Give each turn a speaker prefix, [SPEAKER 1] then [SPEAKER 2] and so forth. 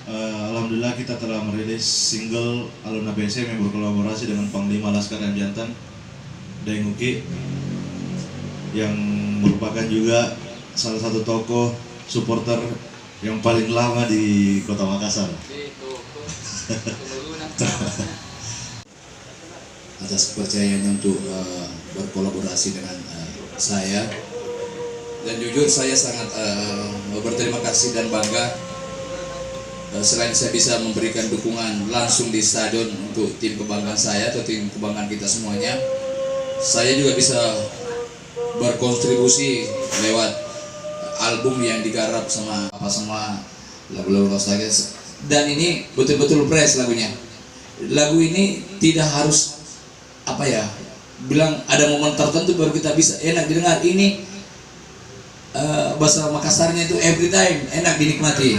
[SPEAKER 1] Alhamdulillah kita telah merilis single Aluna BSM yang berkolaborasi dengan Panglima Laskar M Jantan Daeng Uki, yang merupakan juga salah satu tokoh supporter yang paling lama di Kota Makassar.
[SPEAKER 2] Atas kepercayaannya untuk berkolaborasi dengan saya, dan jujur saya sangat berterima kasih dan bangga. Selain saya bisa memberikan dukungan langsung di stadion untuk tim kebanggaan saya atau tim kebanggaan kita semuanya, saya juga bisa berkontribusi lewat album yang digarap sama lagu-lagu nostalgia. Dan ini betul-betul fresh lagunya. Lagu ini tidak harus bilang ada momen tertentu baru kita bisa enak didengar. Ini bahasa Makassarnya itu every time enak dinikmati.